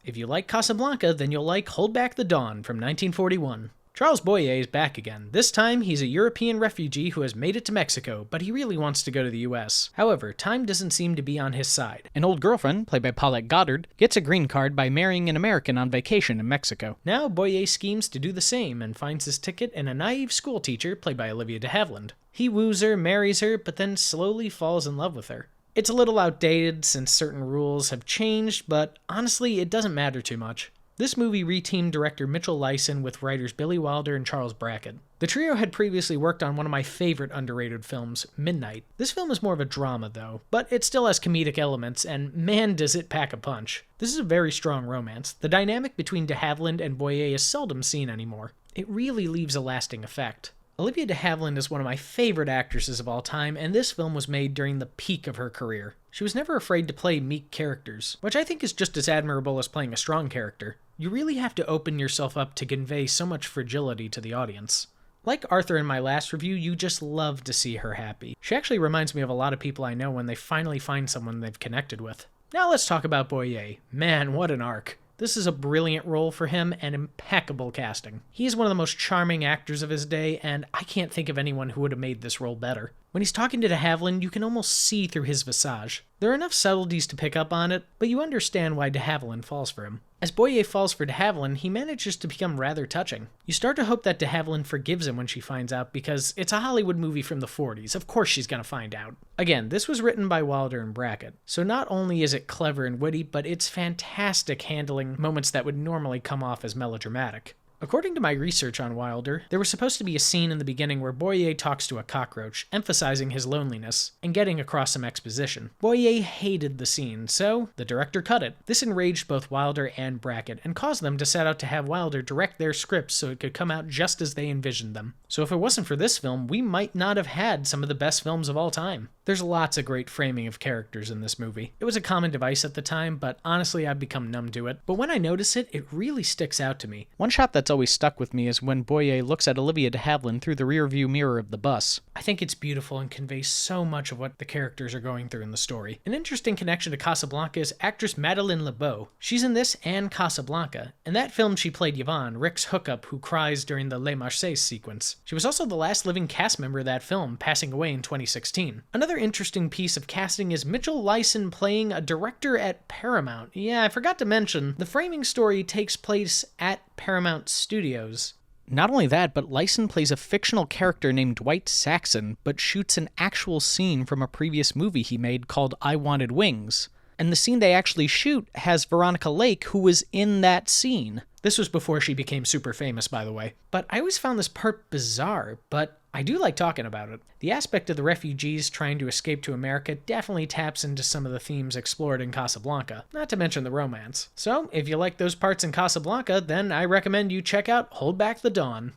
If you like Casablanca, then you'll like Hold Back the Dawn from 1941. Charles Boyer is back again. This time, he's a European refugee who has made it to Mexico, but he really wants to go to the US. However, time doesn't seem to be on his side. An old girlfriend, played by Paulette Goddard, gets a green card by marrying an American on vacation in Mexico. Now, Boyer schemes to do the same and finds his ticket in a naive schoolteacher, played by Olivia de Havilland. He woos her, marries her, but then slowly falls in love with her. It's a little outdated since certain rules have changed, but honestly, it doesn't matter too much. This movie reteamed director Mitchell Leisen with writers Billy Wilder and Charles Brackett. The trio had previously worked on one of my favorite underrated films, Midnight. This film is more of a drama, though, but it still has comedic elements, and man does it pack a punch. This is a very strong romance. The dynamic between de Havilland and Boyer is seldom seen anymore. It really leaves a lasting effect. Olivia de Havilland is one of my favorite actresses of all time, and this film was made during the peak of her career. She was never afraid to play meek characters, which I think is just as admirable as playing a strong character. You really have to open yourself up to convey so much fragility to the audience. Like Arthur in my last review, you just love to see her happy. She actually reminds me of a lot of people I know when they finally find someone they've connected with. Now let's talk about Boyer. Man, what an arc. This is a brilliant role for him and impeccable casting. He is one of the most charming actors of his day, and I can't think of anyone who would have made this role better. When he's talking to de Havilland, you can almost see through his visage. There are enough subtleties to pick up on it, but you understand why de Havilland falls for him. As Boyer falls for de Havilland, he manages to become rather touching. You start to hope that de Havilland forgives him when she finds out, because it's a Hollywood movie from the 40s. Of course she's gonna find out. Again, this was written by Wilder and Brackett, so not only is it clever and witty, but it's fantastic handling moments that would normally come off as melodramatic. According to my research on Wilder, there was supposed to be a scene in the beginning where Boyer talks to a cockroach, emphasizing his loneliness, and getting across some exposition. Boyer hated the scene, so the director cut it. This enraged both Wilder and Brackett, and caused them to set out to have Wilder direct their scripts so it could come out just as they envisioned them. So if it wasn't for this film, we might not have had some of the best films of all time. There's lots of great framing of characters in this movie. It was a common device at the time, but honestly I've become numb to it. But when I notice it, it really sticks out to me. One shot that's always stuck with me is when Boyer looks at Olivia de Havilland through the rearview mirror of the bus. I think it's beautiful and conveys so much of what the characters are going through in the story. An interesting connection to Casablanca is actress Madeleine LeBeau. She's in this and Casablanca. In that film she played Yvonne, Rick's hookup who cries during the Les Marseilles sequence. She was also the last living cast member of that film, passing away in 2016. Another interesting piece of casting is Mitchell Leisen playing a director at Paramount. Yeah, I forgot to mention, the framing story takes place at Paramount Studios. Not only that, but Leisen plays a fictional character named Dwight Saxon, but shoots an actual scene from a previous movie he made called I Wanted Wings. And the scene they actually shoot has Veronica Lake, who was in that scene. This was before she became super famous, by the way. But I always found this part bizarre, but I do like talking about it. The aspect of the refugees trying to escape to America definitely taps into some of the themes explored in Casablanca, not to mention the romance. So, if you like those parts in Casablanca, then I recommend you check out Hold Back the Dawn.